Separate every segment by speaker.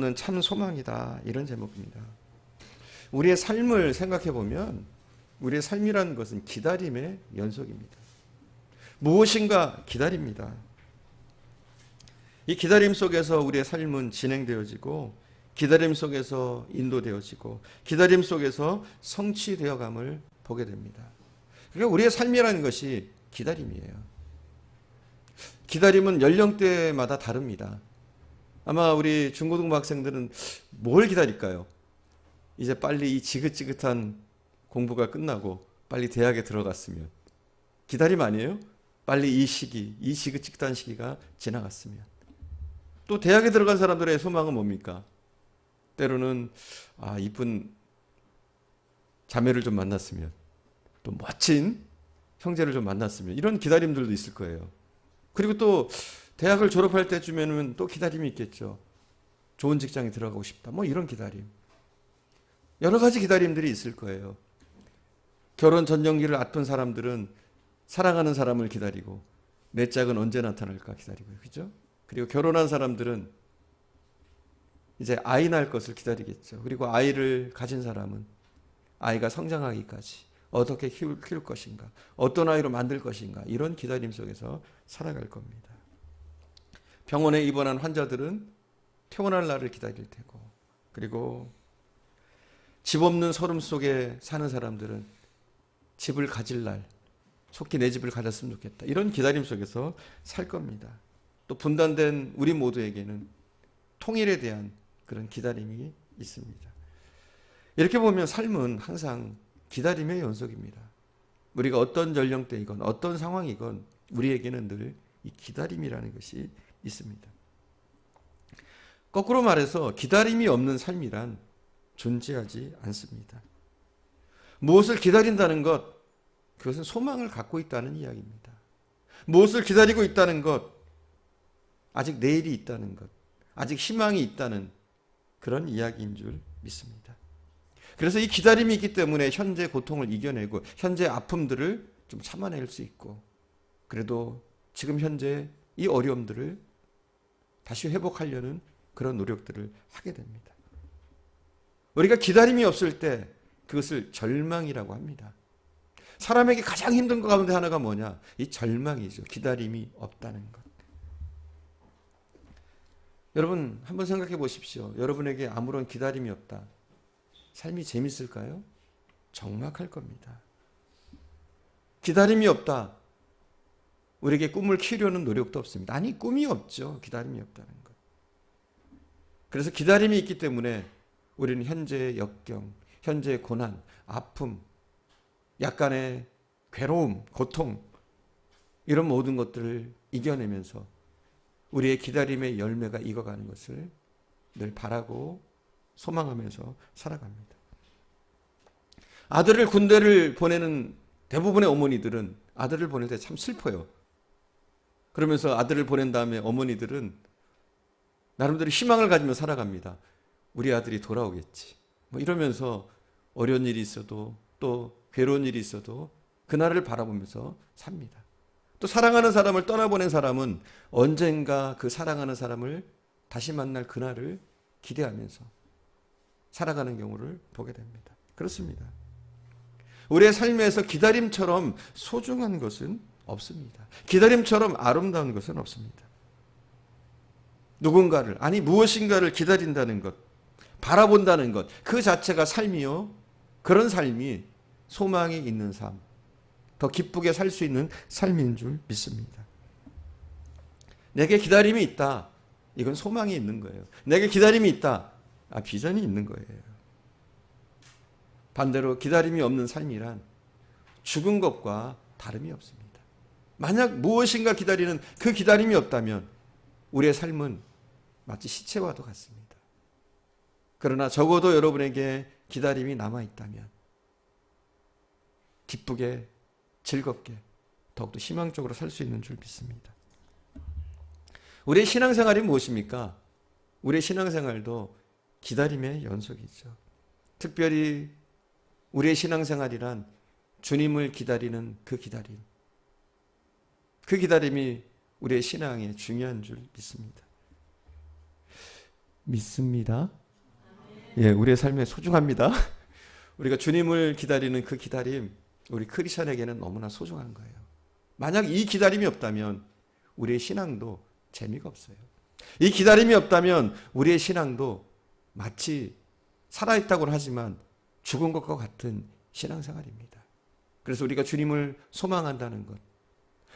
Speaker 1: 없는 참 소망이다. 이런 제목입니다. 우리의 삶을 생각해 보면 우리의 삶이라는 것은 기다림의 연속입니다. 무엇인가 기다립니다. 이 기다림 속에서 우리의 삶은 진행되어지고 기다림 속에서 인도되어지고 기다림 속에서 성취되어감을 보게 됩니다. 그러니까 우리의 삶이라는 것이 기다림이에요. 기다림은 연령대마다 다릅니다. 아마 우리 중고등부 학생들은 뭘 기다릴까요? 이제 빨리 이 지긋지긋한 공부가 끝나고 빨리 대학에 들어갔으면. 기다림 아니에요? 빨리 이 시기, 이 지긋지긋한 시기가 지나갔으면. 또 대학에 들어간 사람들의 소망은 뭡니까? 때로는 이쁜 자매를 좀 만났으면, 또 멋진 형제를 좀 만났으면, 이런 기다림들도 있을 거예요. 그리고 또 대학을 졸업할 때쯤에는 또 기다림이 있겠죠. 좋은 직장에 들어가고 싶다. 뭐 이런 기다림. 여러 가지 기다림들이 있을 거예요. 결혼 전정기를 앞둔 사람들은 사랑하는 사람을 기다리고 내 짝은 언제 나타날까 기다리고요. 그죠? 그리고 결혼한 사람들은 이제 아이 낳을 것을 기다리겠죠. 그리고 아이를 가진 사람은 아이가 성장하기까지 어떻게 키울 것인가, 어떤 아이로 만들 것인가, 이런 기다림 속에서 살아갈 겁니다. 병원에 입원한 환자들은 퇴원할 날을 기다릴 테고, 그리고 집 없는 서름 속에 사는 사람들은 집을 가질 날, 속히 내 집을 가졌으면 좋겠다, 이런 기다림 속에서 살 겁니다. 또 분단된 우리 모두에게는 통일에 대한 그런 기다림이 있습니다. 이렇게 보면 삶은 항상 기다림의 연속입니다. 우리가 어떤 연령대이건 어떤 상황이건 우리에게는 늘 이 기다림이라는 것이 있습니다. 거꾸로 말해서 기다림이 없는 삶이란 존재하지 않습니다. 무엇을 기다린다는 것, 그것은 소망을 갖고 있다는 이야기입니다. 무엇을 기다리고 있다는 것, 아직 내일이 있다는 것, 아직 희망이 있다는 그런 이야기인 줄 믿습니다. 그래서 이 기다림이 있기 때문에 현재 고통을 이겨내고 현재 아픔들을 좀 참아낼 수 있고, 그래도 지금 현재 이 어려움들을 다시 회복하려는 그런 노력들을 하게 됩니다. 우리가 기다림이 없을 때 그것을 절망이라고 합니다. 사람에게 가장 힘든 것 가운데 하나가 뭐냐? 이 절망이죠. 기다림이 없다는 것. 여러분 한번 생각해 보십시오. 여러분에게 아무런 기다림이 없다. 삶이 재밌을까요? 적막할 겁니다. 기다림이 없다. 우리에게 꿈을 키우려는 노력도 없습니다. 아니, 꿈이 없죠. 기다림이 없다는 것. 그래서 기다림이 있기 때문에 우리는 현재의 역경, 현재의 고난, 아픔, 약간의 괴로움, 고통, 이런 모든 것들을 이겨내면서 우리의 기다림의 열매가 익어가는 것을 늘 바라고 소망하면서 살아갑니다. 아들을 군대를 보내는 대부분의 어머니들은 아들을 보낼 때 참 슬퍼요. 그러면서 아들을 보낸 다음에 어머니들은 나름대로 희망을 가지며 살아갑니다. 우리 아들이 돌아오겠지. 뭐 이러면서 어려운 일이 있어도 또 괴로운 일이 있어도 그날을 바라보면서 삽니다. 또 사랑하는 사람을 떠나보낸 사람은 언젠가 그 사랑하는 사람을 다시 만날 그날을 기대하면서 살아가는 경우를 보게 됩니다. 그렇습니다. 우리의 삶에서 기다림처럼 소중한 것은 없습니다. 기다림처럼 아름다운 것은 없습니다. 누군가를, 아니 무엇인가를 기다린다는 것, 바라본다는 것, 그 자체가 삶이요. 그런 삶이 소망이 있는 삶, 더 기쁘게 살 수 있는 삶인 줄 믿습니다. 내게 기다림이 있다. 이건 소망이 있는 거예요. 내게 기다림이 있다. 비전이 있는 거예요. 반대로 기다림이 없는 삶이란 죽은 것과 다름이 없습니다. 만약 무엇인가 기다리는 그 기다림이 없다면 우리의 삶은 마치 시체와도 같습니다. 그러나 적어도 여러분에게 기다림이 남아있다면 기쁘게, 즐겁게, 더욱더 희망적으로 살 수 있는 줄 믿습니다. 우리의 신앙생활이 무엇입니까? 우리의 신앙생활도 기다림의 연속이죠. 특별히 우리의 신앙생활이란 주님을 기다리는 그 기다림. 그 기다림이 우리의 신앙에 중요한 줄 믿습니다. 믿습니다. 예, 우리의 삶에 소중합니다. 우리가 주님을 기다리는 그 기다림, 우리 크리스천에게는 너무나 소중한 거예요. 만약 이 기다림이 없다면 우리의 신앙도 재미가 없어요. 이 기다림이 없다면 우리의 신앙도 마치 살아있다고는 하지만 죽은 것과 같은 신앙생활입니다. 그래서 우리가 주님을 소망한다는 것,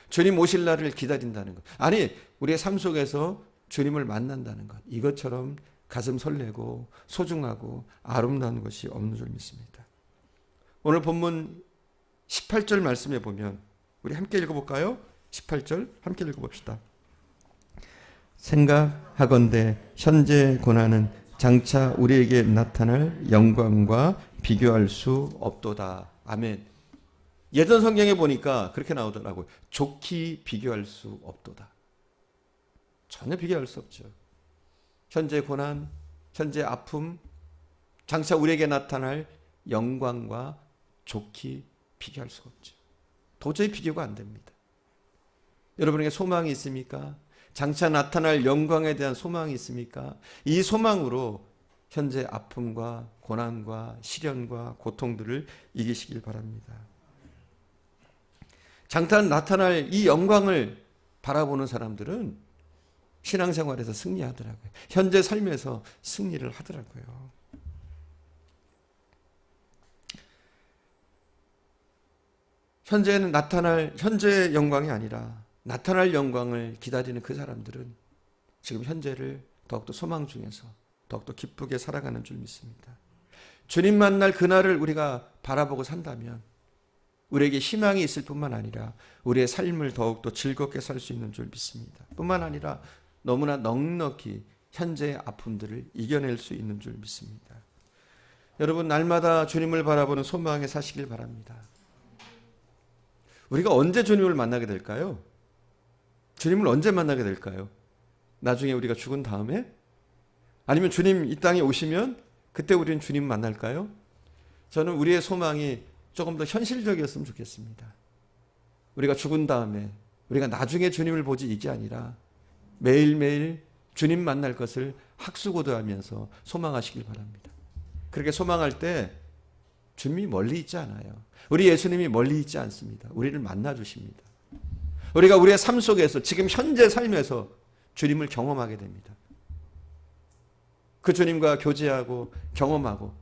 Speaker 1: 주님 오실 날을 기다린다는 것, 아니 우리의 삶 속에서 주님을 만난다는 것, 이것처럼 가슴 설레고 소중하고 아름다운 것이 없는 줄 믿습니다. 오늘 본문 18절 말씀에 보면 우리 함께 읽어볼까요? 18절 함께 읽어봅시다. 생각하건대 현재 고난은 장차 우리에게 나타날 영광과 비교할 수 없도다. 아멘. 예전 성경에 보니까 그렇게 나오더라고요. 좋게 비교할 수 없도다. 전혀 비교할 수 없죠. 현재 고난, 현재 아픔, 장차 우리에게 나타날 영광과 좋게 비교할 수가 없죠. 도저히 비교가 안 됩니다. 여러분에게 소망이 있습니까? 장차 나타날 영광에 대한 소망이 있습니까? 이 소망으로 현재 아픔과 고난과 시련과 고통들을 이기시길 바랍니다. 장차 나타날 이 영광을 바라보는 사람들은 신앙생활에서 승리하더라고요. 현재 삶에서 승리를 하더라고요. 현재는 나타날 현재의 영광이 아니라 나타날 영광을 기다리는 그 사람들은 지금 현재를 더욱더 소망 중에서 더욱더 기쁘게 살아가는 줄 믿습니다. 주님 만날 그날을 우리가 바라보고 산다면 우리에게 희망이 있을 뿐만 아니라 우리의 삶을 더욱더 즐겁게 살 수 있는 줄 믿습니다. 뿐만 아니라 너무나 넉넉히 현재의 아픔들을 이겨낼 수 있는 줄 믿습니다. 여러분 날마다 주님을 바라보는 소망에 사시길 바랍니다. 우리가 언제 주님을 만나게 될까요? 주님을 언제 만나게 될까요? 나중에 우리가 죽은 다음에? 아니면 주님 이 땅에 오시면 그때 우리는 주님 만날까요? 저는 우리의 소망이 조금 더 현실적이었으면 좋겠습니다. 우리가 죽은 다음에 우리가 나중에 주님을 보지 이게 아니라 매일매일 주님 만날 것을 학수고대하면서 소망하시길 바랍니다. 그렇게 소망할 때 주님이 멀리 있지 않아요. 우리 예수님이 멀리 있지 않습니다. 우리를 만나 주십니다. 우리가 우리의 삶 속에서 지금 현재 삶에서 주님을 경험하게 됩니다. 그 주님과 교제하고 경험하고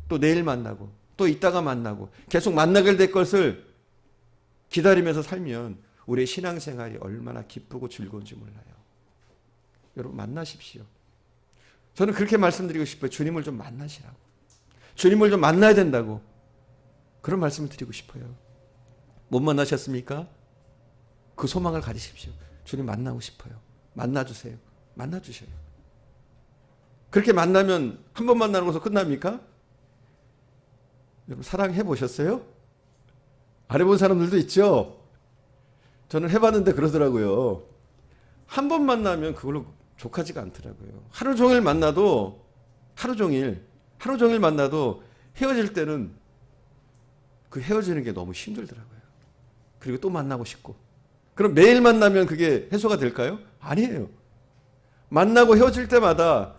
Speaker 1: 또 내일 만나고 또 이따가 만나고 계속 만나게 될 것을 기다리면서 살면 우리의 신앙생활이 얼마나 기쁘고 즐거운지 몰라요. 여러분 만나십시오. 저는 그렇게 말씀드리고 싶어요. 주님을 좀 만나시라고. 주님을 좀 만나야 된다고. 그런 말씀을 드리고 싶어요. 못 만나셨습니까? 그 소망을 가지십시오. 주님 만나고 싶어요. 만나주세요. 만나주셔요. 그렇게 만나면 한 번 만나는 것으로 끝납니까? 여러분 사랑해 보셨어요? 안 해본 사람들도 있죠? 저는 해봤는데 그러더라고요. 한 번 만나면 그걸로 족하지가 않더라고요. 하루 종일 만나도 하루 종일 만나도 헤어질 때는 그 헤어지는 게 너무 힘들더라고요. 그리고 또 만나고 싶고. 그럼 매일 만나면 그게 해소가 될까요? 아니에요. 만나고 헤어질 때마다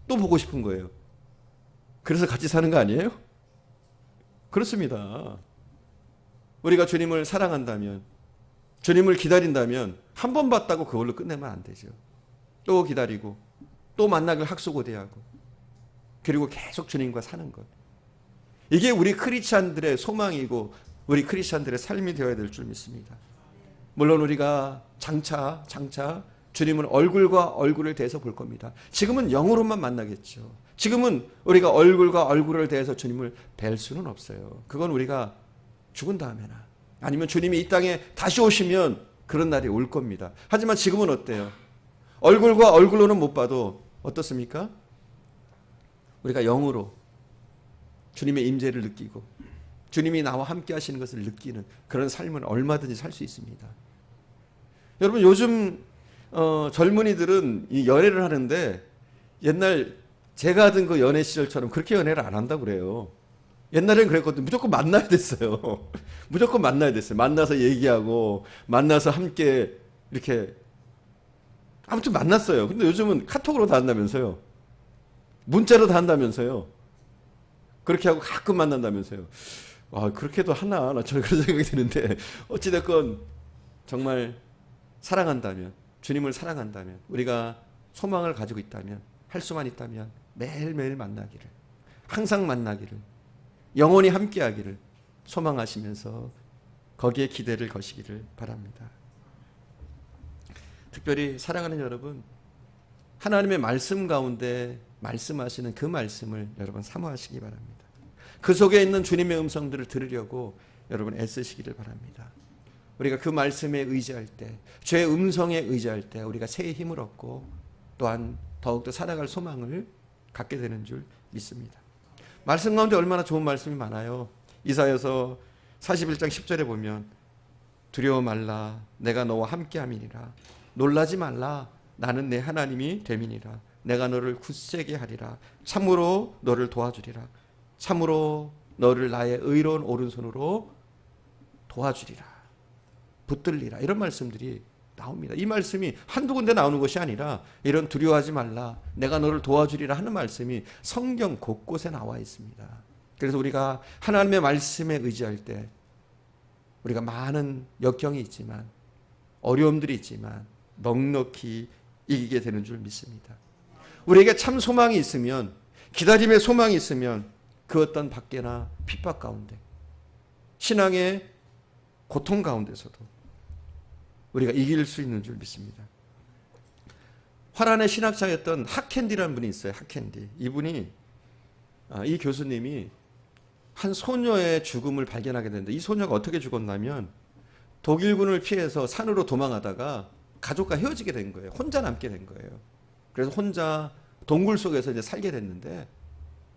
Speaker 1: 또 보고 싶은 거예요. 그래서 같이 사는 거 아니에요? 그렇습니다. 우리가 주님을 사랑한다면, 주님을 기다린다면 한 번 봤다고 그걸로 끝내면 안 되죠. 또 기다리고 또 만나길 학수고대하고 그리고 계속 주님과 사는 것. 이게 우리 크리스찬들의 소망이고 우리 크리스찬들의 삶이 되어야 될 줄 믿습니다. 물론 우리가 장차 주님을 얼굴과 얼굴을 대해서 볼 겁니다. 지금은 영으로만 만나겠죠. 지금은 우리가 얼굴과 얼굴을 대해서 주님을 뵐 수는 없어요. 그건 우리가 죽은 다음에나 아니면 주님이 이 땅에 다시 오시면 그런 날이 올 겁니다. 하지만 지금은 어때요? 얼굴과 얼굴로는 못 봐도 어떻습니까? 우리가 영으로 주님의 임재를 느끼고 주님이 나와 함께 하시는 것을 느끼는 그런 삶을 얼마든지 살 수 있습니다. 여러분 요즘 젊은이들은 이 연애를 하는데 옛날 제가 하던 그 연애 시절처럼 그렇게 연애를 안 한다고 그래요. 옛날엔 그랬거든요. 무조건 만나야 됐어요. 무조건 만나야 됐어요. 만나서 얘기하고 만나서 함께 이렇게 아무튼 만났어요. 근데 요즘은 카톡으로 다 한다면서요. 문자로 다 한다면서요. 그렇게 하고 가끔 만난다면서요. 아, 그렇게도 하나? 나 저는 그런 생각이 드는데, 어찌됐건 정말 사랑한다면, 주님을 사랑한다면, 우리가 소망을 가지고 있다면, 할 수만 있다면 매일매일 만나기를, 항상 만나기를, 영원히 함께하기를 소망하시면서 거기에 기대를 거시기를 바랍니다. 특별히 사랑하는 여러분, 하나님의 말씀 가운데 말씀하시는 그 말씀을 여러분 사모하시기 바랍니다. 그 속에 있는 주님의 음성들을 들으려고 여러분 애쓰시기를 바랍니다. 우리가 그 말씀에 의지할 때, 주의 음성에 의지할 때 우리가 새 힘을 얻고 또한 더욱더 살아갈 소망을 갖게 되는 줄 믿습니다. 말씀 가운데 얼마나 좋은 말씀이 많아요. 이사야서 41장 10절에 보면 두려워 말라 내가 너와 함께함이니라. 놀라지 말라 나는 내 하나님이 됨이니라. 내가 너를 굳세게 하리라. 참으로 너를 도와주리라. 참으로 너를 나의 의로운 오른손으로 도와주리라. 붙들리라. 이런 말씀들이 나옵니다. 이 말씀이 한두 군데 나오는 것이 아니라 이런 두려워하지 말라 내가 너를 도와주리라 하는 말씀이 성경 곳곳에 나와 있습니다. 그래서 우리가 하나님의 말씀에 의지할 때 우리가 많은 역경이 있지만 어려움들이 있지만 넉넉히 이기게 되는 줄 믿습니다. 우리에게 참 소망이 있으면, 기다림의 소망이 있으면 그 어떤 밖에나 핍박 가운데, 신앙의 고통 가운데서도 우리가 이길 수 있는 줄 믿습니다. 화란의 신학자였던 하켄디라는 분이 있어요. 하켄디. 이분이, 이 교수님이 한 소녀의 죽음을 발견하게 되는데, 이 소녀가 어떻게 죽었냐면 독일군을 피해서 산으로 도망하다가 가족과 헤어지게 된 거예요. 혼자 남게 된 거예요. 그래서 혼자 동굴 속에서 이제 살게 됐는데,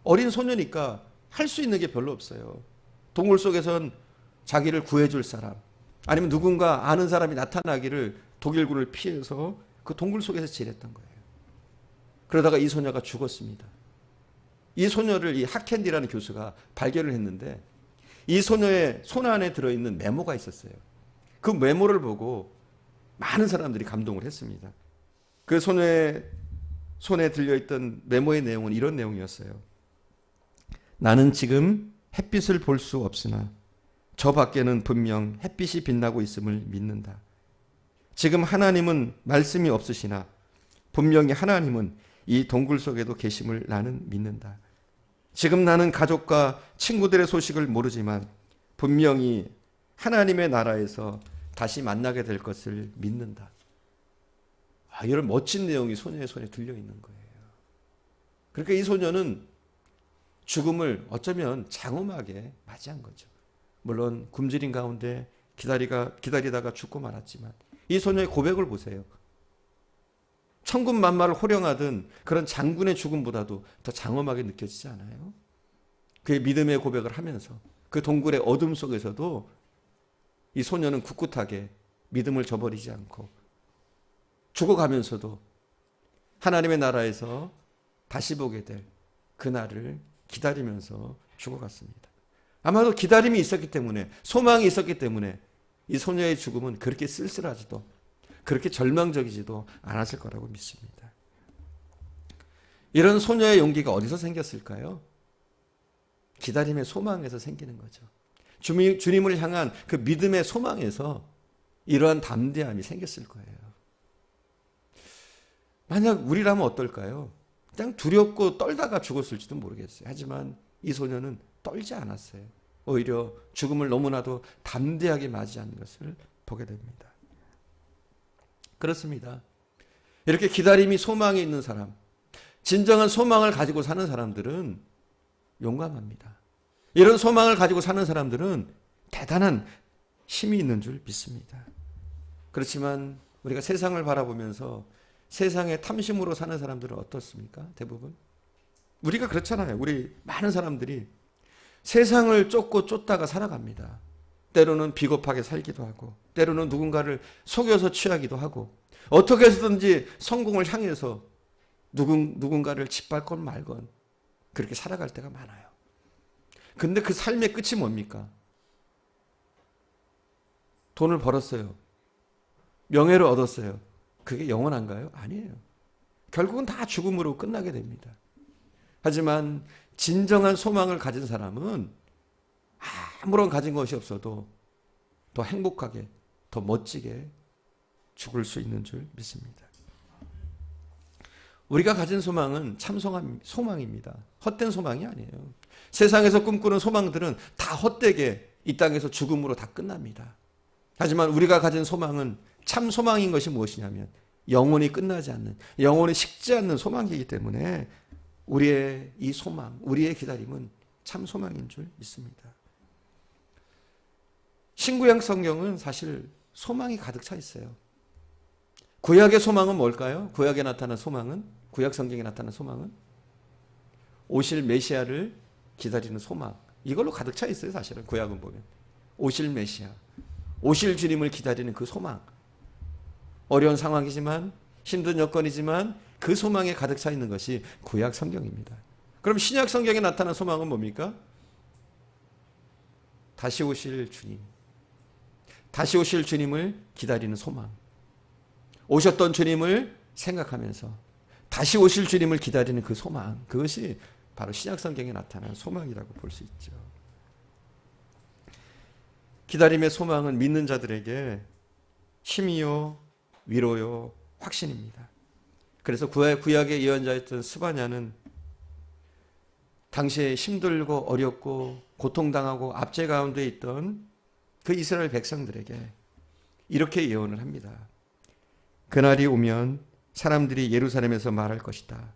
Speaker 1: 어린 소녀니까 할 수 있는 게 별로 없어요. 동굴 속에선 자기를 구해줄 사람, 아니면 누군가 아는 사람이 나타나기를 독일군을 피해서 그 동굴 속에서 지냈던 거예요. 그러다가 이 소녀가 죽었습니다. 이 소녀를 이 하켄디라는 교수가 발견을 했는데, 이 소녀의 손 안에 들어있는 메모가 있었어요. 그 메모를 보고 많은 사람들이 감동을 했습니다. 그 소녀의 손에 들려있던 메모의 내용은 이런 내용이었어요. 나는 지금 햇빛을 볼 수 없으나 저 밖에는 분명 햇빛이 빛나고 있음을 믿는다. 지금 하나님은 말씀이 없으시나 분명히 하나님은 이 동굴 속에도 계심을 나는 믿는다. 지금 나는 가족과 친구들의 소식을 모르지만 분명히 하나님의 나라에서 다시 만나게 될 것을 믿는다. 이런 멋진 내용이 소녀의 손에 들려있는 거예요. 그러니까 이 소녀는 죽음을 어쩌면 장엄하게 맞이한 거죠. 물론 굶주린 가운데 기다리다가 죽고 말았지만 이 소녀의 고백을 보세요. 천군만마를 호령하던 그런 장군의 죽음보다도 더 장엄하게 느껴지지 않아요? 그의 믿음의 고백을 하면서 그 동굴의 어둠 속에서도 이 소녀는 굳굳하게 믿음을 저버리지 않고 죽어가면서도 하나님의 나라에서 다시 보게 될 그날을 기다리면서 죽어갔습니다. 아마도 기다림이 있었기 때문에, 소망이 있었기 때문에 이 소녀의 죽음은 그렇게 쓸쓸하지도, 그렇게 절망적이지도 않았을 거라고 믿습니다. 이런 소녀의 용기가 어디서 생겼을까요? 기다림의 소망에서 생기는 거죠. 주님을 향한 그 믿음의 소망에서 이러한 담대함이 생겼을 거예요. 만약 우리라면 어떨까요? 그냥 두렵고 떨다가 죽었을지도 모르겠어요. 하지만 이 소녀는 떨지 않았어요. 오히려 죽음을 너무나도 담대하게 맞이하는 것을 보게 됩니다. 그렇습니다. 이렇게 기다림이 소망이 있는 사람, 진정한 소망을 가지고 사는 사람들은 용감합니다. 이런 소망을 가지고 사는 사람들은 대단한 힘이 있는 줄 믿습니다. 그렇지만 우리가 세상을 바라보면서 세상의 탐심으로 사는 사람들은 어떻습니까? 대부분 우리가 그렇잖아요. 우리 많은 사람들이 세상을 쫓고 쫓다가 살아갑니다. 때로는 비겁하게 살기도 하고, 때로는 누군가를 속여서 취하기도 하고, 어떻게 해서든지 성공을 향해서 누군가를 짓밟건 말건 그렇게 살아갈 때가 많아요. 근데 그 삶의 끝이 뭡니까? 돈을 벌었어요. 명예를 얻었어요. 그게 영원한가요? 아니에요. 결국은 다 죽음으로 끝나게 됩니다. 하지만 진정한 소망을 가진 사람은 아무런 가진 것이 없어도 더 행복하게, 더 멋지게 죽을 수 있는 줄 믿습니다. 우리가 가진 소망은 참 소망입니다. 헛된 소망이 아니에요. 세상에서 꿈꾸는 소망들은 다 헛되게 이 땅에서 죽음으로 다 끝납니다. 하지만 우리가 가진 소망은 참 소망인 것이 무엇이냐면 영원히 끝나지 않는, 영원히 식지 않는 소망이기 때문에 우리의 이 소망, 우리의 기다림은 참 소망인 줄 믿습니다. 신구약 성경은 사실 소망이 가득 차 있어요. 구약의 소망은 뭘까요? 구약에 나타난 소망은, 구약 성경에 나타난 소망은 오실 메시아를 기다리는 소망. 이걸로 가득 차 있어요. 사실은 구약은 보면 오실 메시아, 오실 주님을 기다리는 그 소망. 어려운 상황이지만, 힘든 여건이지만 그 소망에 가득 차 있는 것이 구약 성경입니다. 그럼 신약 성경에 나타난 소망은 뭡니까? 다시 오실 주님, 다시 오실 주님을 기다리는 소망. 오셨던 주님을 생각하면서 다시 오실 주님을 기다리는 그 소망, 그것이 바로 신약 성경에 나타난 소망이라고 볼 수 있죠. 기다림의 소망은 믿는 자들에게 힘이요, 위로요, 확신입니다. 그래서 구약의 예언자였던 스바냐는 당시에 힘들고 어렵고 고통당하고 압제 가운데 있던 그 이스라엘 백성들에게 이렇게 예언을 합니다. 그날이 오면 사람들이 예루살렘에서 말할 것이다.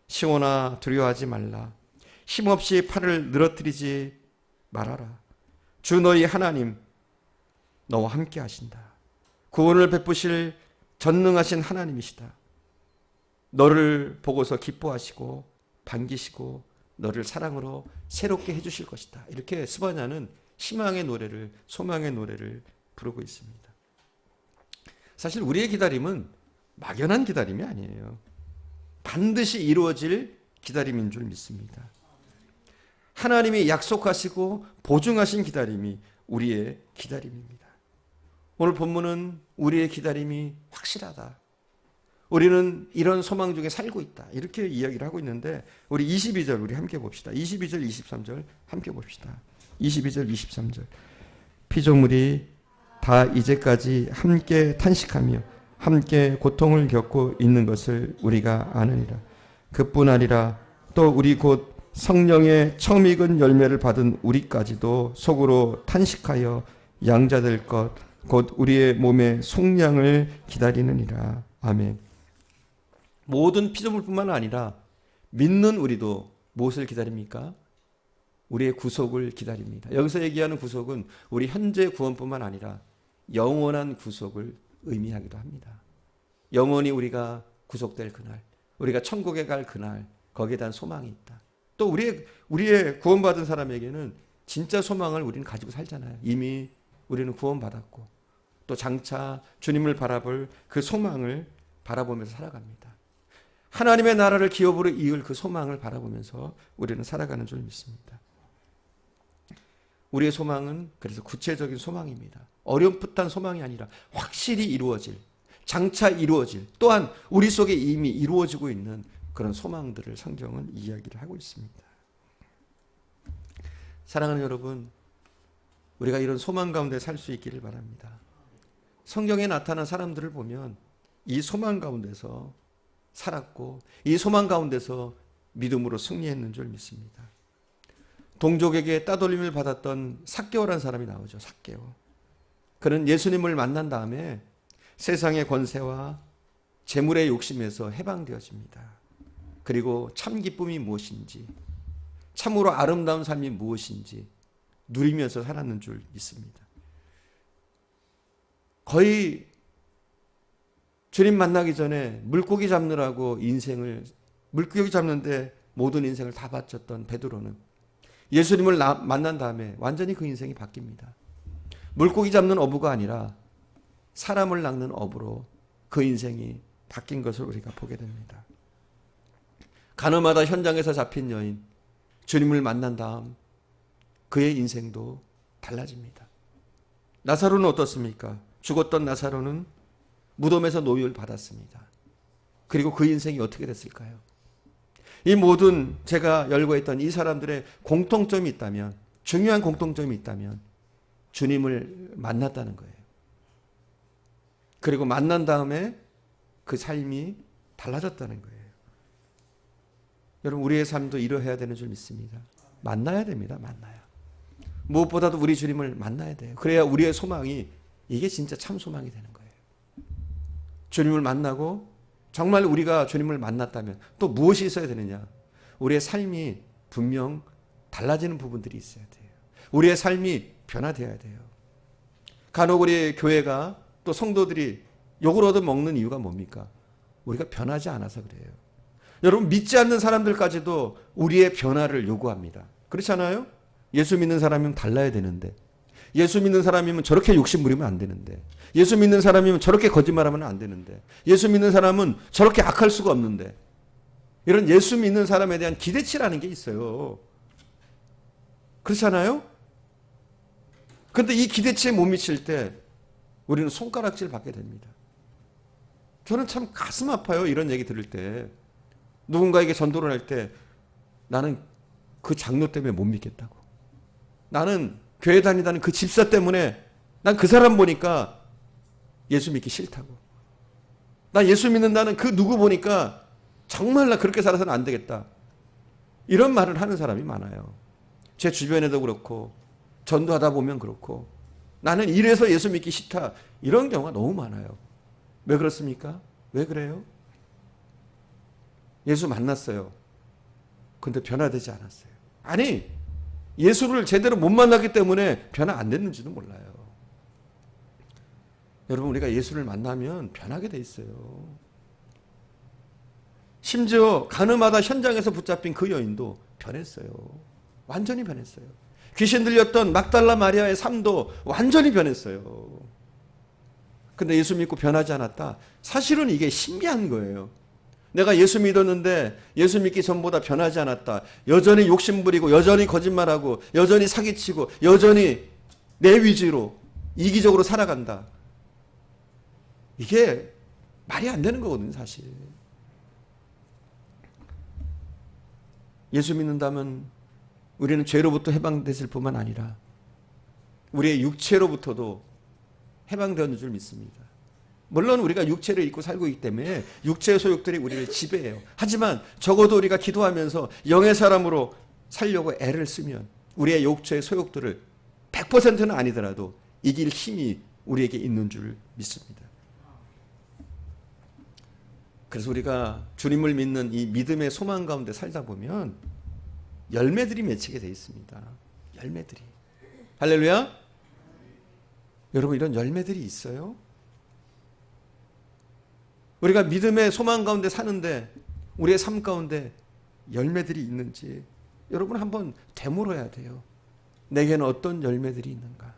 Speaker 1: 시온아, 두려워하지 말라. 힘없이 팔을 늘어뜨리지 말아라. 주 너희 하나님 너와 함께 하신다. 구원을 베푸실 전능하신 하나님이시다. 너를 보고서 기뻐하시고 반기시고 너를 사랑으로 새롭게 해주실 것이다. 이렇게 스바냐는 희망의 노래를, 소망의 노래를 부르고 있습니다. 사실 우리의 기다림은 막연한 기다림이 아니에요. 반드시 이루어질 기다림인 줄 믿습니다. 하나님이 약속하시고 보증하신 기다림이 우리의 기다림입니다. 오늘 본문은 우리의 기다림이 확실하다. 우리는 이런 소망 중에 살고 있다. 이렇게 이야기를 하고 있는데 우리 22절 우리 함께 봅시다. 22절, 23절 함께 봅시다. 22절, 23절. 피조물이 다 이제까지 함께 탄식하며 함께 고통을 겪고 있는 것을 우리가 아느니라. 그뿐 아니라 또 우리 곧 성령의 처음 익은 열매를 받은 우리까지도 속으로 탄식하여 양자될 것 곧 우리의 몸의 속량을 기다리느니라. 아멘. 모든 피조물뿐만 아니라 믿는 우리도 무엇을 기다립니까? 우리의 구속을 기다립니다. 여기서 얘기하는 구속은 우리 현재 구원뿐만 아니라 영원한 구속을 의미하기도 합니다. 영원히 우리가 구속될 그날, 우리가 천국에 갈 그날, 거기에 대한 소망이 있다. 또 우리의 구원받은 사람에게는 진짜 소망을 우리는 가지고 살잖아요. 이미 우리는 구원받았고 또 장차 주님을 바라볼 그 소망을 바라보면서 살아갑니다. 하나님의 나라를 기업으로 이을 그 소망을 바라보면서 우리는 살아가는 줄 믿습니다. 우리의 소망은 그래서 구체적인 소망입니다. 어렴풋한 소망이 아니라 확실히 이루어질, 장차 이루어질, 또한 우리 속에 이미 이루어지고 있는 그런 소망들을 성경은 이야기를 하고 있습니다. 사랑하는 여러분, 우리가 이런 소망 가운데 살 수 있기를 바랍니다. 성경에 나타난 사람들을 보면 이 소망 가운데서 살았고 이 소망 가운데서 믿음으로 승리했는 줄 믿습니다. 동족에게 따돌림을 받았던 삭개오라는 사람이 나오죠. 삭개오. 그는 예수님을 만난 다음에 세상의 권세와 재물의 욕심에서 해방되어집니다. 그리고 참 기쁨이 무엇인지, 참으로 아름다운 삶이 무엇인지 누리면서 살았는 줄 믿습니다. 거의 주님 만나기 전에 물고기 잡느라고 물고기 잡는데 모든 인생을 다 바쳤던 베드로는 예수님을 만난 다음에 완전히 그 인생이 바뀝니다. 물고기 잡는 어부가 아니라 사람을 낚는 어부로 그 인생이 바뀐 것을 우리가 보게 됩니다. 가늠하다 현장에서 잡힌 여인, 주님을 만난 다음 그의 인생도 달라집니다. 나사로는 어떻습니까? 죽었던 나사로는 무덤에서 노유를 받았습니다. 그리고 그 인생이 어떻게 됐을까요? 이 모든 제가 열고 있던 이 사람들의 공통점이 있다면, 중요한 공통점이 있다면 주님을 만났다는 거예요. 그리고 만난 다음에 그 삶이 달라졌다는 거예요. 여러분, 우리의 삶도 이러해야 되는 줄 믿습니다. 만나야 됩니다. 만나야. 무엇보다도 우리 주님을 만나야 돼요. 그래야 우리의 소망이, 이게 진짜 참 소망이 되는 거예요. 주님을 만나고 정말 우리가 주님을 만났다면 또 무엇이 있어야 되느냐? 우리의 삶이 분명 달라지는 부분들이 있어야 돼요. 우리의 삶이 변화되어야 돼요. 간혹 우리 교회가 또 성도들이 욕을 얻어먹는 이유가 뭡니까? 우리가 변하지 않아서 그래요. 여러분, 믿지 않는 사람들까지도 우리의 변화를 요구합니다. 그렇잖아요? 예수 믿는 사람이면 달라야 되는데, 예수 믿는 사람이면 저렇게 욕심 부리면 안 되는데, 예수 믿는 사람이면 저렇게 거짓말하면 안 되는데, 예수 믿는 사람은 저렇게 악할 수가 없는데, 이런 예수 믿는 사람에 대한 기대치라는 게 있어요. 그렇잖아요? 그런데 이 기대치에 못 미칠 때 우리는 손가락질 받게 됩니다. 저는 참 가슴 아파요. 이런 얘기 들을 때. 누군가에게 전도를 할 때 나는 그 장로 때문에 못 믿겠다고. 나는 교회 다니다는 그 집사 때문에 난 그 사람 보니까 예수 믿기 싫다고. 나 예수 믿는다는 그 누구 보니까 정말 나 그렇게 살아서는 안 되겠다. 이런 말을 하는 사람이 많아요. 제 주변에도 그렇고 전도하다 보면 그렇고 나는 이래서 예수 믿기 싫다. 이런 경우가 너무 많아요. 왜 그렇습니까? 왜 그래요? 예수 만났어요. 근데 변화되지 않았어요. 아니, 예수를 제대로 못 만났기 때문에 변화 안 됐는지도 몰라요. 여러분, 우리가 예수를 만나면 변하게 돼 있어요. 심지어 가늠하다 현장에서 붙잡힌 그 여인도 변했어요. 완전히 변했어요. 귀신 들렸던 막달라 마리아의 삶도 완전히 변했어요. 근데 예수 믿고 변하지 않았다? 사실은 이게 신기한 거예요. 내가 예수 믿었는데 예수 믿기 전보다 변하지 않았다. 여전히 욕심부리고 여전히 거짓말하고 여전히 사기치고 여전히 내 위주로 이기적으로 살아간다. 이게 말이 안 되는 거거든요, 사실. 예수 믿는다면 우리는 죄로부터 해방됐을 뿐만 아니라 우리의 육체로부터도 해방되었는 줄 믿습니다. 물론 우리가 육체를 입고 살고 있기 때문에 육체의 소욕들이 우리를 지배해요. 하지만 적어도 우리가 기도하면서 영의 사람으로 살려고 애를 쓰면 우리의 육체의 소욕들을 100%는 아니더라도 이길 힘이 우리에게 있는 줄 믿습니다. 그래서 우리가 주님을 믿는 이 믿음의 소망 가운데 살다 보면 열매들이 맺히게 돼 있습니다. 열매들이. 할렐루야. 여러분, 이런 열매들이 있어요? 우리가 믿음의 소망 가운데 사는데 우리의 삶 가운데 열매들이 있는지 여러분 한번 되물어야 돼요. 내게는 어떤 열매들이 있는가?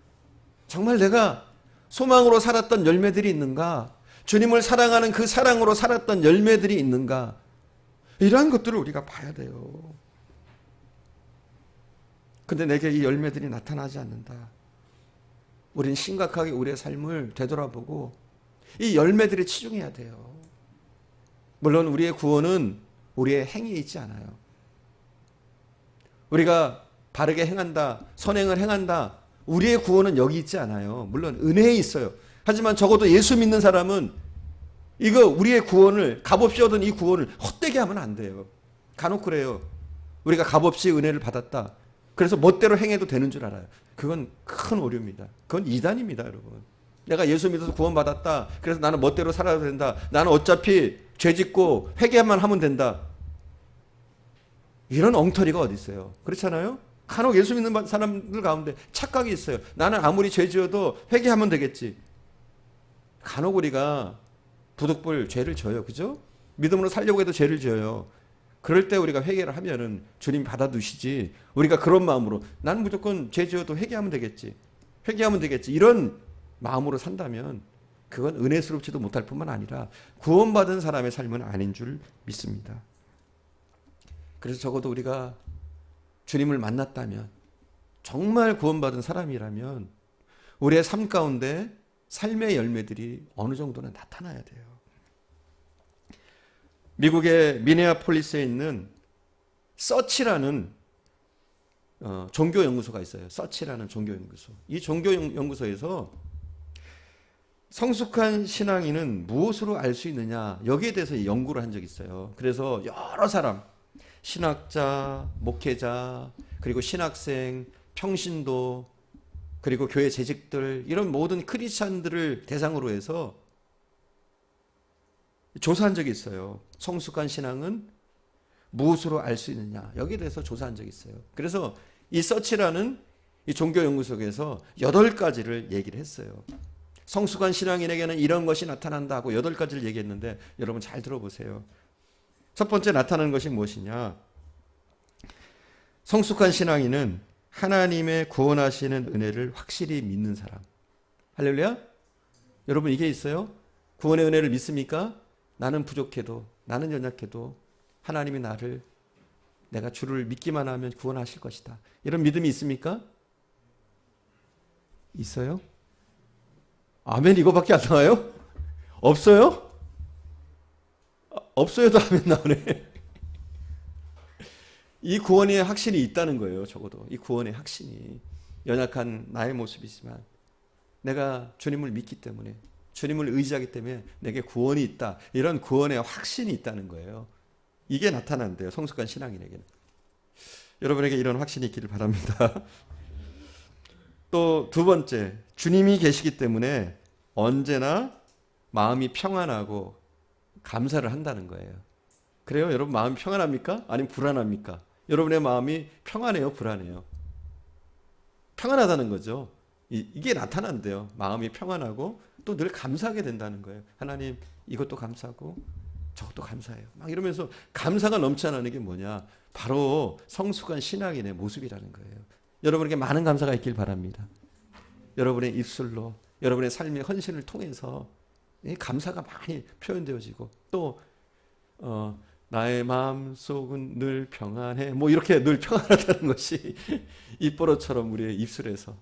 Speaker 1: 정말 내가 소망으로 살았던 열매들이 있는가? 주님을 사랑하는 그 사랑으로 살았던 열매들이 있는가? 이러한 것들을 우리가 봐야 돼요. 근데 내게 이 열매들이 나타나지 않는다. 우리는 심각하게 우리의 삶을 되돌아보고 이 열매들에 치중해야 돼요. 물론 우리의 구원은 우리의 행위에 있지 않아요. 우리가 바르게 행한다, 선행을 행한다, 우리의 구원은 여기 있지 않아요. 물론 은혜에 있어요. 하지만 적어도 예수 믿는 사람은 이거 우리의 구원을, 값없이 얻은 이 구원을 헛되게 하면 안 돼요. 간혹 그래요. 우리가 값없이 은혜를 받았다. 그래서 멋대로 행해도 되는 줄 알아요. 그건 큰 오류입니다. 그건 이단입니다, 여러분. 내가 예수 믿어서 구원받았다. 그래서 나는 멋대로 살아도 된다. 나는 어차피 죄 짓고 회개만 하면 된다. 이런 엉터리가 어디 있어요? 그렇잖아요? 간혹 예수 믿는 사람들 가운데 착각이 있어요. 나는 아무리 죄 지어도 회개하면 되겠지. 간혹 우리가 부득불 죄를 져요. 그죠? 믿음으로 살려고 해도 죄를 지어요. 그럴 때 우리가 회개를 하면은 주님 받아두시지. 우리가 그런 마음으로 나는 무조건 죄 지어도 회개하면 되겠지. 회개하면 되겠지. 이런 마음으로 산다면 그건 은혜스럽지도 못할 뿐만 아니라 구원받은 사람의 삶은 아닌 줄 믿습니다. 그래서 적어도 우리가 주님을 만났다면, 정말 구원받은 사람이라면 우리의 삶 가운데 삶의 열매들이 어느 정도는 나타나야 돼요. 미국의 미네아폴리스에 있는 서치라는 종교연구소가 있어요. 서치라는 종교연구소. 이 종교연구소에서 성숙한 신앙인은 무엇으로 알 수 있느냐, 여기에 대해서 연구를 한 적이 있어요. 그래서 여러 사람, 신학자, 목회자, 그리고 신학생, 평신도, 그리고 교회 재직들, 이런 모든 크리스찬들을 대상으로 해서 조사한 적이 있어요. 성숙한 신앙은 무엇으로 알 수 있느냐, 여기에 대해서 조사한 적이 있어요. 그래서 이 서치라는 이 종교연구소에서 8가지를 얘기를 했어요. 성숙한 신앙인에게는 이런 것이 나타난다고 8가지를 얘기했는데, 여러분 잘 들어보세요. 첫 번째 나타나는 것이 무엇이냐? 성숙한 신앙인은 하나님의 구원하시는 은혜를 확실히 믿는 사람. 할렐루야? 여러분 이게 있어요? 구원의 은혜를 믿습니까? 나는 부족해도, 나는 연약해도 하나님이 내가 주를 믿기만 하면 구원하실 것이다, 이런 믿음이 있습니까? 있어요? 아멘 이거밖에 안 나와요? 없어요? 없어요도 아멘 나오네. 이 구원의 확신이 있다는 거예요. 적어도 이 구원의 확신이, 연약한 나의 모습이지만 내가 주님을 믿기 때문에, 주님을 의지하기 때문에 내게 구원이 있다, 이런 구원의 확신이 있다는 거예요. 이게 나타난대요, 성숙한 신앙인에게는. 여러분에게 이런 확신이 있기를 바랍니다. 또 두 번째, 주님이 계시기 때문에 언제나 마음이 평안하고 감사를 한다는 거예요. 그래요? 여러분 마음이 평안합니까? 아니면 불안합니까? 여러분의 마음이 평안해요? 불안해요? 평안하다는 거죠. 이게 나타난대요. 마음이 평안하고 또 늘 감사하게 된다는 거예요. 하나님 이것도 감사하고 저것도 감사해요. 막 이러면서 감사가 넘쳐나는 게 뭐냐? 바로 성숙한 신앙인의 모습이라는 거예요. 여러분에게 많은 감사가 있길 바랍니다. 여러분의 입술로, 여러분의 삶의 헌신을 통해서 감사가 많이 표현되어지고, 또 나의 마음속은 늘 평안해, 뭐 이렇게 늘 평안하다는 것이 입버릇처럼 우리의 입술에서,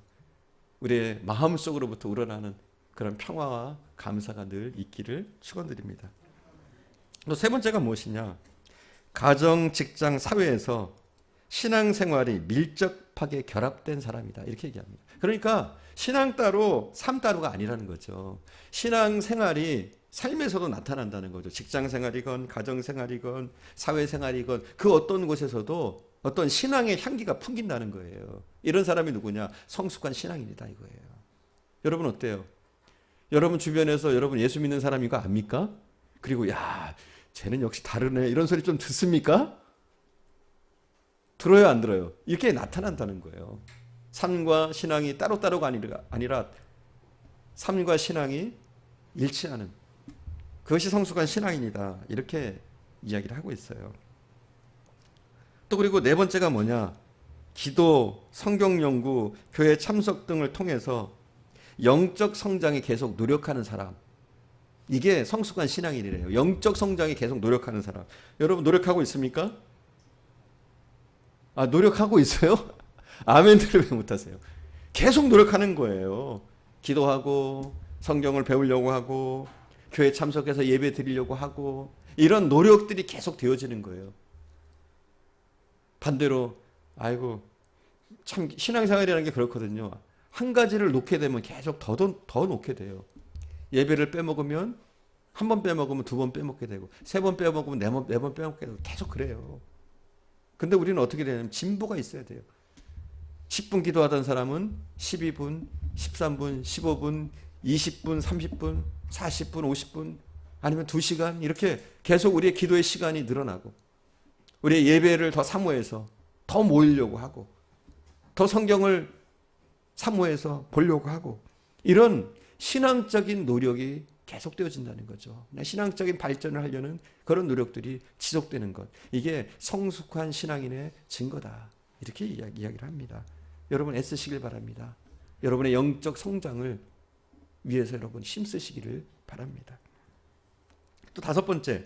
Speaker 1: 우리의 마음속으로부터 우러나는 그런 평화와 감사가 늘 있기를 축원드립니다. 또 세 번째가 무엇이냐? 가정, 직장, 사회에서 신앙생활이 밀접하게 결합된 사람이다, 이렇게 얘기합니다. 그러니까 신앙 따로 삶 따로가 아니라는 거죠. 신앙생활이 삶에서도 나타난다는 거죠. 직장생활이건 가정생활이건 사회생활이건 그 어떤 곳에서도 어떤 신앙의 향기가 풍긴다는 거예요. 이런 사람이 누구냐? 성숙한 신앙인이다, 이거예요. 여러분 어때요? 여러분 주변에서 여러분 예수 믿는 사람인 거 압니까? 그리고 야, 쟤는 역시 다르네, 이런 소리 좀 듣습니까? 들어요, 안 들어요? 이렇게 나타난다는 거예요. 삶과 신앙이 따로따로가 아니라 삶과 신앙이 일치하는, 그것이 성숙한 신앙인이다, 이렇게 이야기를 하고 있어요. 또 그리고 네 번째가 뭐냐? 기도, 성경 연구, 교회 참석 등을 통해서 영적 성장에 계속 노력하는 사람, 이게 성숙한 신앙인이래요. 영적 성장에 계속 노력하는 사람. 여러분 노력하고 있습니까? 아, 노력하고 있어요? 아멘들을 왜 못하세요? 계속 노력하는 거예요. 기도하고 성경을 배우려고 하고 교회 참석해서 예배 드리려고 하고, 이런 노력들이 계속 되어지는 거예요. 반대로 아이고 참 신앙생활이라는 게 그렇거든요. 한 가지를 놓게 되면 계속 더 놓게 돼요. 예배를 빼먹으면 한 번 빼먹으면 두 번 빼먹게 되고, 세 번 빼먹으면 네 번 빼먹게 되고, 계속 그래요. 근데 우리는 어떻게 되냐면 진보가 있어야 돼요. 10분 기도하던 사람은 12분, 13분, 15분, 20분, 30분, 40분, 50분, 아니면 2시간, 이렇게 계속 우리의 기도의 시간이 늘어나고, 우리의 예배를 더 사모해서 더 모이려고 하고, 더 성경을 사모해서 보려고 하고, 이런 신앙적인 노력이 계속되어진다는 거죠. 신앙적인 발전을 하려는 그런 노력들이 지속되는 것, 이게 성숙한 신앙인의 증거다, 이렇게 이야기를 합니다. 여러분 애쓰시길 바랍니다. 여러분의 영적 성장을 위해서 여러분 힘쓰시기를 바랍니다. 또 다섯 번째,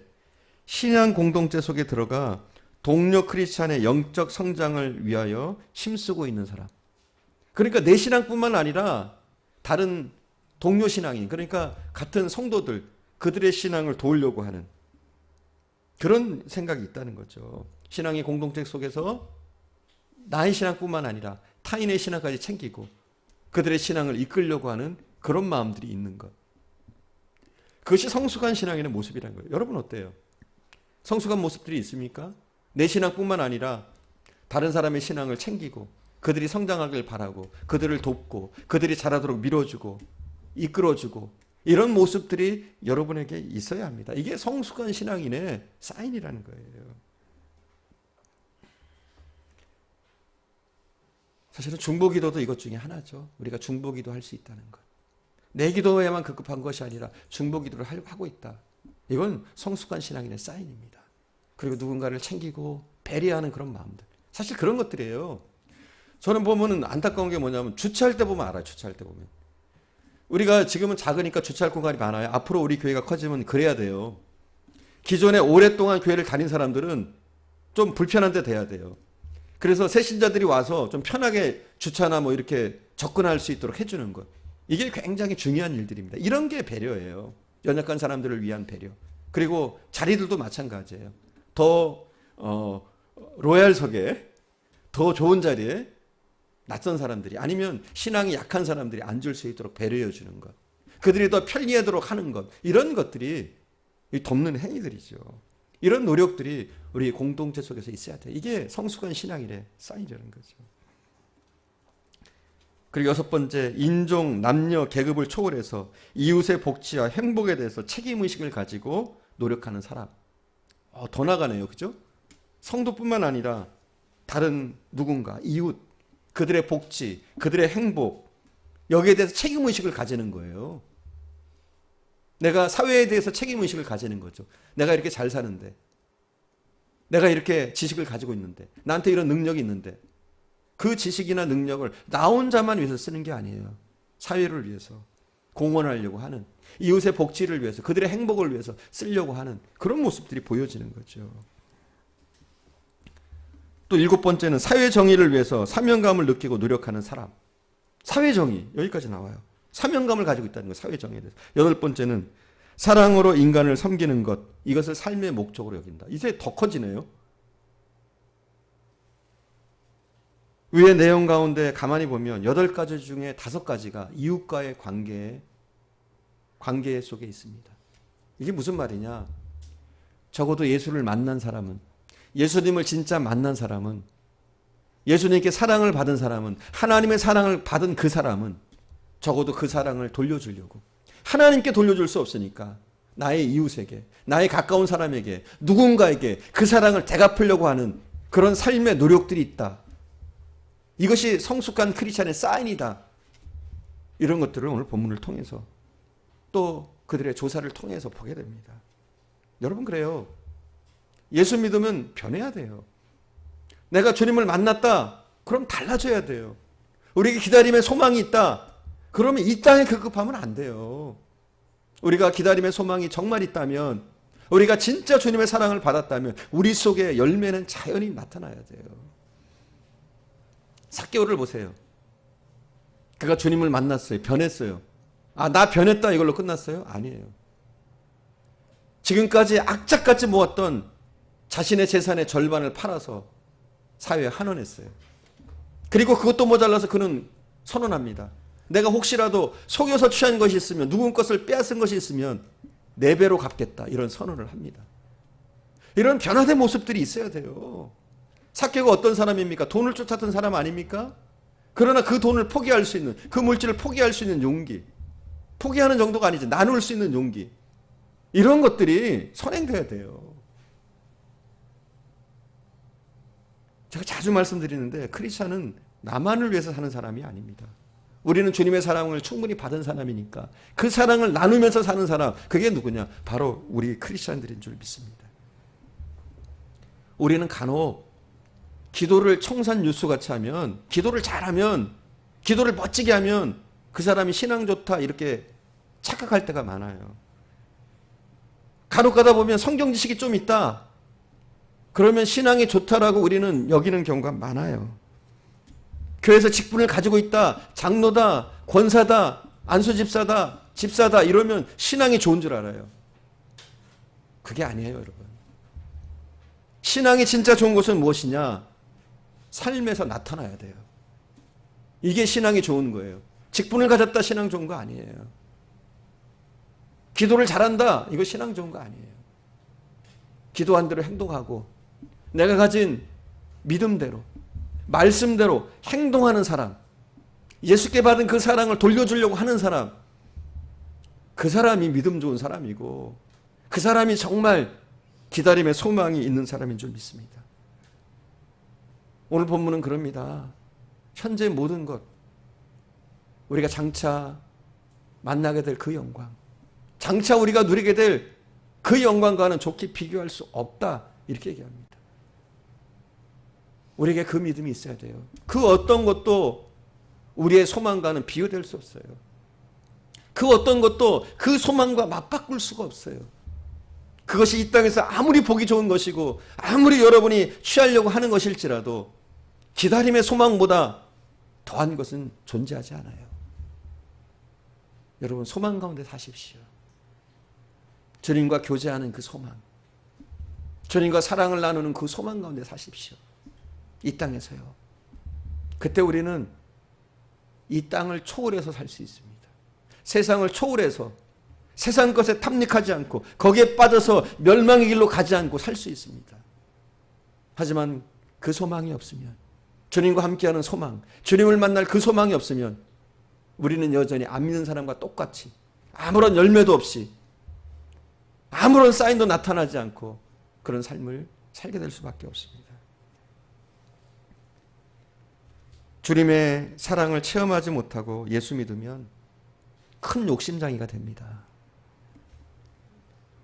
Speaker 1: 신앙 공동체 속에 들어가 동료 크리스찬의 영적 성장을 위하여 힘쓰고 있는 사람. 그러니까 내 신앙뿐만 아니라 다른 동료 신앙인, 그러니까 같은 성도들, 그들의 신앙을 도우려고 하는 그런 생각이 있다는 거죠. 신앙의 공동체 속에서 나의 신앙뿐만 아니라 타인의 신앙까지 챙기고 그들의 신앙을 이끌려고 하는 그런 마음들이 있는 것. 그것이 성숙한 신앙인의 모습이라는 거예요. 여러분 어때요? 성숙한 모습들이 있습니까? 내 신앙뿐만 아니라 다른 사람의 신앙을 챙기고 그들이 성장하길 바라고 그들을 돕고 그들이 자라도록 밀어주고 이끌어주고 이런 모습들이 여러분에게 있어야 합니다. 이게 성숙한 신앙인의 사인이라는 거예요. 사실은 중보기도도 이것 중에 하나죠. 우리가 중보기도 할 수 있다는 것. 내 기도에만 급급한 것이 아니라 중보기도를 하고 있다. 이건 성숙한 신앙인의 사인입니다. 그리고 누군가를 챙기고 배려하는 그런 마음들. 사실 그런 것들이에요. 저는 보면은 안타까운 게 뭐냐면 주차할 때 보면 알아요. 주차할 때 보면. 우리가 지금은 작으니까 주차할 공간이 많아요. 앞으로 우리 교회가 커지면 그래야 돼요. 기존에 오랫동안 교회를 다닌 사람들은 좀 불편한 데 돼야 돼요. 그래서 새신자들이 와서 좀 편하게 주차나 뭐 이렇게 접근할 수 있도록 해주는 것. 이게 굉장히 중요한 일들입니다. 이런 게 배려예요. 연약한 사람들을 위한 배려. 그리고 자리들도 마찬가지예요. 더 로얄석에 더 좋은 자리에 낯선 사람들이 아니면 신앙이 약한 사람들이 앉을 수 있도록 배려해 주는 것. 그들이 더 편리하도록 하는 것. 이런 것들이 돕는 행위들이죠. 이런 노력들이 우리 공동체 속에서 있어야 돼요. 이게 성숙한 신앙인의 사인이라는 거죠. 그리고 여섯 번째, 인종, 남녀, 계급을 초월해서 이웃의 복지와 행복에 대해서 책임의식을 가지고 노력하는 사람. 더 나가네요. 그죠? 성도뿐만 아니라 다른 누군가, 이웃, 그들의 복지, 그들의 행복, 여기에 대해서 책임의식을 가지는 거예요. 내가 사회에 대해서 책임의식을 가지는 거죠. 내가 이렇게 잘 사는데, 내가 이렇게 지식을 가지고 있는데, 나한테 이런 능력이 있는데, 그 지식이나 능력을 나 혼자만 위해서 쓰는 게 아니에요. 사회를 위해서 공헌하려고 하는, 이웃의 복지를 위해서, 그들의 행복을 위해서 쓰려고 하는 그런 모습들이 보여지는 거죠. 또 일곱 번째는 사회 정의를 위해서 사명감을 느끼고 노력하는 사람. 사회 정의, 여기까지 나와요. 사명감을 가지고 있다는 거예요. 사회 정의에 대해서. 여덟 번째는 사랑으로 인간을 섬기는 것. 이것을 삶의 목적으로 여긴다. 이제 더 커지네요. 위의 내용 가운데 가만히 보면 8가지 중에 5가지가 이웃과의 관계 속에 있습니다. 이게 무슨 말이냐? 적어도 예수를 만난 사람은, 예수님을 진짜 만난 사람은, 예수님께 사랑을 받은 사람은, 하나님의 사랑을 받은 그 사람은 적어도 그 사랑을 돌려주려고, 하나님께 돌려줄 수 없으니까 나의 이웃에게, 나의 가까운 사람에게, 누군가에게 그 사랑을 되갚으려고 하는 그런 삶의 노력들이 있다. 이것이 성숙한 크리스찬의 사인이다. 이런 것들을 오늘 본문을 통해서 또 그들의 조사를 통해서 보게 됩니다. 여러분 그래요. 예수 믿으면 변해야 돼요. 내가 주님을 만났다. 그럼 달라져야 돼요. 우리에게 기다림의 소망이 있다. 그러면 이 땅에 급급하면 안 돼요. 우리가 기다림의 소망이 정말 있다면, 우리가 진짜 주님의 사랑을 받았다면 우리 속에 열매는 자연히 나타나야 돼요. 삭개오를 보세요. 그가 주님을 만났어요. 변했어요. 나 변했다 이걸로 끝났어요? 아니에요. 지금까지 악착같이 모았던 자신의 재산의 절반을 팔아서 사회에 환원했어요. 그리고 그것도 모자라서 그는 선언합니다. 내가 혹시라도 속여서 취한 것이 있으면, 누군 것을 빼앗은 것이 있으면 4배로 갚겠다. 이런 선언을 합니다. 이런 변화된 모습들이 있어야 돼요. 삭개오가 어떤 사람입니까? 돈을 쫓았던 사람 아닙니까? 그러나 그 돈을 포기할 수 있는, 그 물질을 포기할 수 있는 용기, 포기하는 정도가 아니지, 나눌 수 있는 용기, 이런 것들이 선행돼야 돼요. 제가 자주 말씀드리는데 크리스찬은 나만을 위해서 사는 사람이 아닙니다. 우리는 주님의 사랑을 충분히 받은 사람이니까 그 사랑을 나누면서 사는 사람, 그게 누구냐? 바로 우리 크리스찬들인 줄 믿습니다. 우리는 간혹 기도를 청산유수같이 하면, 기도를 잘하면, 기도를 멋지게 하면 그 사람이 신앙 좋다 이렇게 착각할 때가 많아요. 간혹 가다 보면 성경 지식이 좀 있다, 그러면 신앙이 좋다라고 우리는 여기는 경우가 많아요. 교회에서 직분을 가지고 있다, 장로다, 권사다, 안수집사다, 집사다 이러면 신앙이 좋은 줄 알아요. 그게 아니에요, 여러분. 신앙이 진짜 좋은 것은 무엇이냐? 삶에서 나타나야 돼요. 이게 신앙이 좋은 거예요. 직분을 가졌다 신앙 좋은 거 아니에요. 기도를 잘한다 이거 신앙 좋은 거 아니에요. 기도한 대로 행동하고 내가 가진 믿음대로 말씀대로 행동하는 사람, 예수께 받은 그 사랑을 돌려주려고 하는 사람, 그 사람이 믿음 좋은 사람이고 그 사람이 정말 기다림의 소망이 있는 사람인 줄 믿습니다. 오늘 본문은 그럽니다. 현재 모든 것, 우리가 장차 만나게 될 그 영광, 장차 우리가 누리게 될 그 영광과는 좋게 비교할 수 없다 이렇게 얘기합니다. 우리에게 그 믿음이 있어야 돼요. 그 어떤 것도 우리의 소망과는 비교될 수 없어요. 그 어떤 것도 그 소망과 맞바꿀 수가 없어요. 그것이 이 땅에서 아무리 보기 좋은 것이고 아무리 여러분이 취하려고 하는 것일지라도 기다림의 소망보다 더한 것은 존재하지 않아요. 여러분 소망 가운데 사십시오. 주님과 교제하는 그 소망, 주님과 사랑을 나누는 그 소망 가운데 사십시오. 이 땅에서요. 그때 우리는 이 땅을 초월해서 살 수 있습니다. 세상을 초월해서 세상 것에 탐닉하지 않고 거기에 빠져서 멸망의 길로 가지 않고 살 수 있습니다. 하지만 그 소망이 없으면, 주님과 함께하는 소망, 주님을 만날 그 소망이 없으면 우리는 여전히 안 믿는 사람과 똑같이 아무런 열매도 없이 아무런 사인도 나타나지 않고 그런 삶을 살게 될 수밖에 없습니다. 주님의 사랑을 체험하지 못하고 예수 믿으면 큰 욕심장이가 됩니다.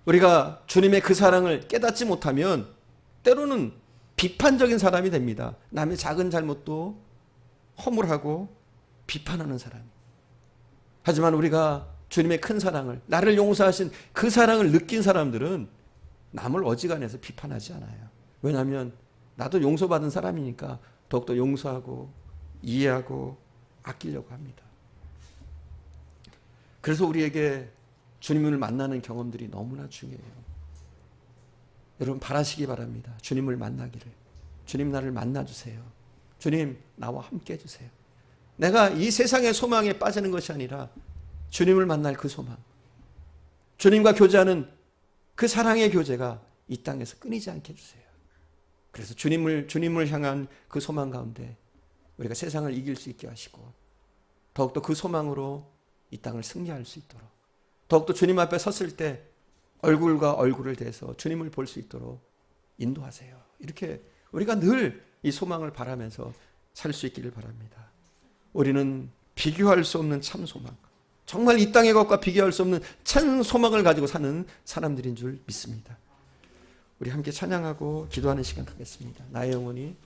Speaker 1: 우리가 주님의 그 사랑을 깨닫지 못하면 때로는 비판적인 사람이 됩니다. 남의 작은 잘못도 허물하고 비판하는 사람. 하지만 우리가 주님의 큰 사랑을, 나를 용서하신 그 사랑을 느낀 사람들은 남을 어지간해서 비판하지 않아요. 왜냐하면 나도 용서받은 사람이니까 더욱더 용서하고 이해하고 아끼려고 합니다. 그래서 우리에게 주님을 만나는 경험들이 너무나 중요해요. 여러분 바라시기 바랍니다. 주님을 만나기를. 주님 나를 만나주세요. 주님 나와 함께 해주세요. 내가 이 세상의 소망에 빠지는 것이 아니라 주님을 만날 그 소망, 주님과 교제하는 그 사랑의 교제가 이 땅에서 끊이지 않게 해주세요. 그래서 주님을 향한 그 소망 가운데 우리가 세상을 이길 수 있게 하시고 더욱더 그 소망으로 이 땅을 승리할 수 있도록, 더욱더 주님 앞에 섰을 때 얼굴과 얼굴을 대서 주님을 볼 수 있도록 인도하세요. 이렇게 우리가 늘 이 소망을 바라면서 살 수 있기를 바랍니다. 우리는 비교할 수 없는 참 소망, 정말 이 땅의 것과 비교할 수 없는 참 소망을 가지고 사는 사람들인 줄 믿습니다. 우리 함께 찬양하고 기도하는 시간 갖겠습니다. 나의 영혼이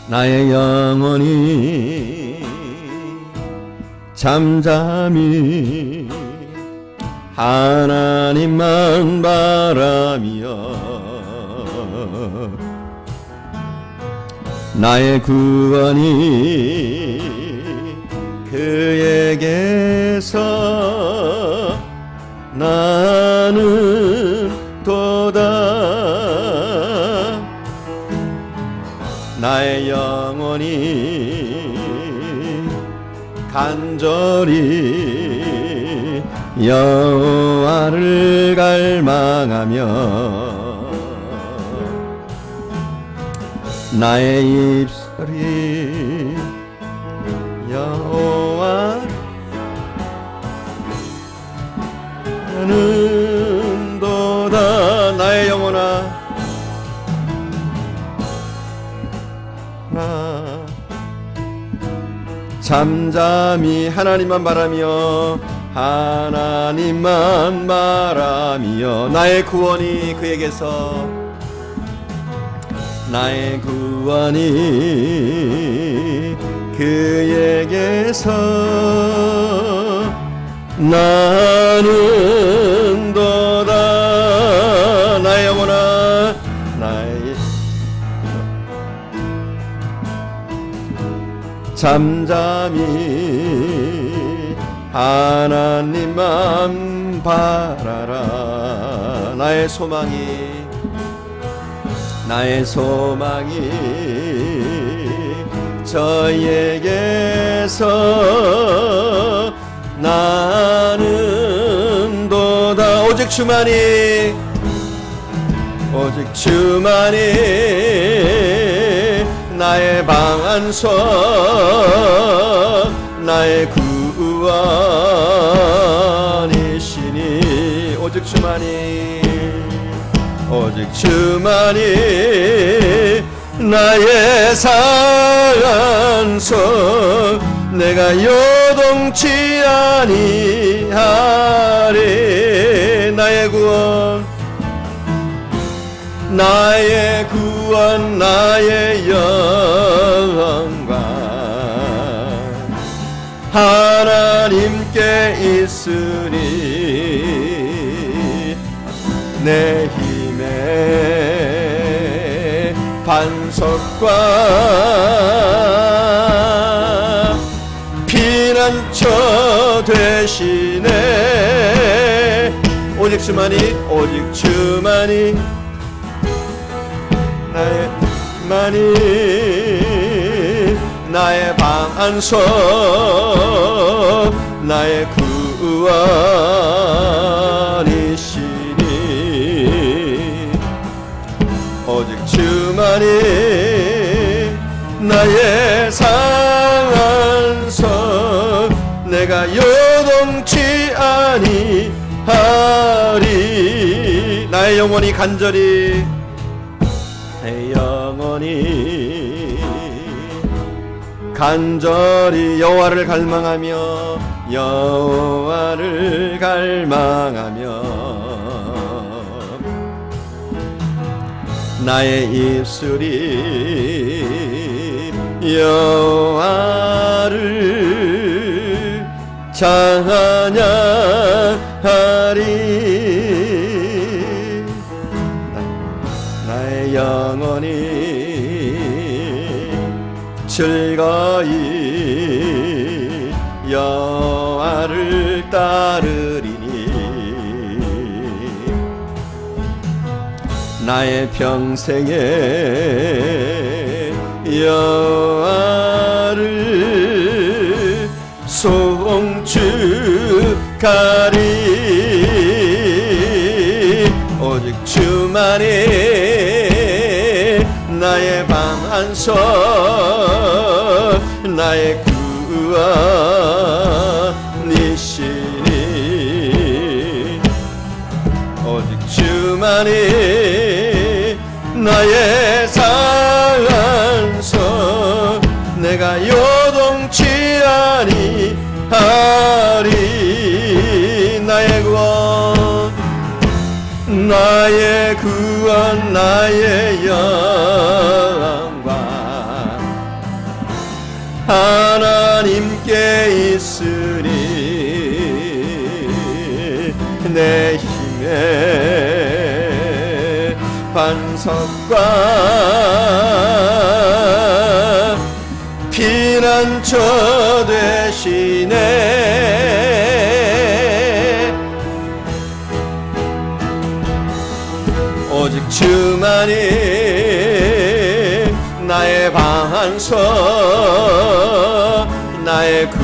Speaker 1: 나의 영혼이 잠잠히 하나님만 바라며 나의 구원이 그에게서 나는 도다. 나의 영혼이 간절히 여호와를 갈망하며 나의 입술이 여호와는 도다. 나의 영혼아 잠잠히 하나님만 바라며 하나님만 바라며 나의 구원이 그에게서 나의 구원이 그에게서 나는 도다 나의 영혼아 나의 잠잠히 하나님만 바라라. 나의 소망이 저에게서 나는 도다 오직 주만이 나의 방안서 나의 구원이시니 오직 주만이 나의 산소 내가 요동치 아니하리. 나의 구원 나의 영광 하나님께 있으니 내 힘의 반석과 피난처 되시네. 오직 주만이 나의 방안서 나의 구원이시니 오직 주만이 나의 산서 내가 요동치 아니하리. 나의 영혼이 간절히 여호와를 갈망하며 나의 입술이 여호와를 찬양하리. 나의 영혼이 즐거이 여호와를 따르리니 나의 평생에 여호와를 송축하리. 오직 주만이 나의 방안서 나의 구원이시니 오직 주만이 나의 산서 내가 요동치 아니하리. 나의 구원 나의 영광 하나님께 있으니 내 힘의 반석과 피난처 되시네. 오직 주만이 나의 방안서 나의 구원이시니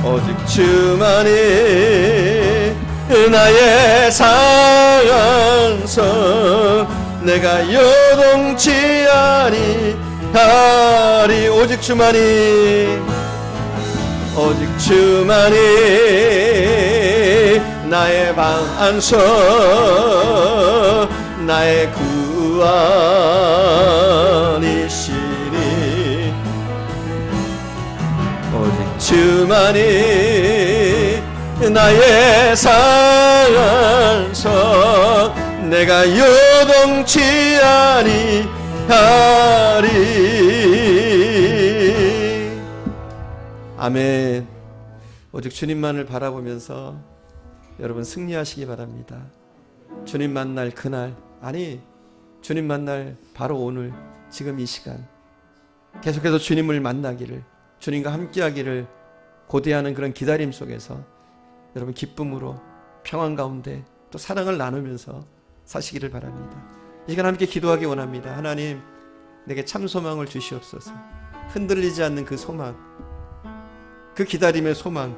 Speaker 1: 오직 주만이 나의 산서 내가 요동치 아니하리. 오직 주만이 나의 방안서 나의 구원이시니 오직 주만이 나의 산서 내가 요동치 아니하리. 아멘. 오직 주님만을 바라보면서 여러분 승리하시기 바랍니다. 주님 만날 그날, 아니 주님 만날 바로 오늘, 지금 이 시간 계속해서 주님을 만나기를, 주님과 함께하기를 고대하는 그런 기다림 속에서 여러분 기쁨으로 평안 가운데 또 사랑을 나누면서 사시기를 바랍니다. 이 시간 함께 기도하기 원합니다. 하나님, 내게 참 소망을 주시옵소서. 흔들리지 않는 그 소망, 그 기다림의 소망,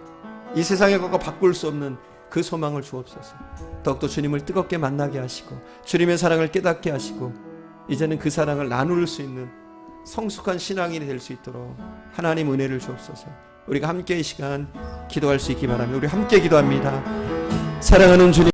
Speaker 1: 이 세상의 것과 바꿀 수 없는 그 소망을 주옵소서. 더욱더 주님을 뜨겁게 만나게 하시고 주님의 사랑을 깨닫게 하시고 이제는 그 사랑을 나눌 수 있는 성숙한 신앙인이 될 수 있도록 하나님 은혜를 주옵소서. 우리가 함께 이 시간 기도할 수 있기 바랍니다. 우리 함께 기도합니다. 사랑하는 주님,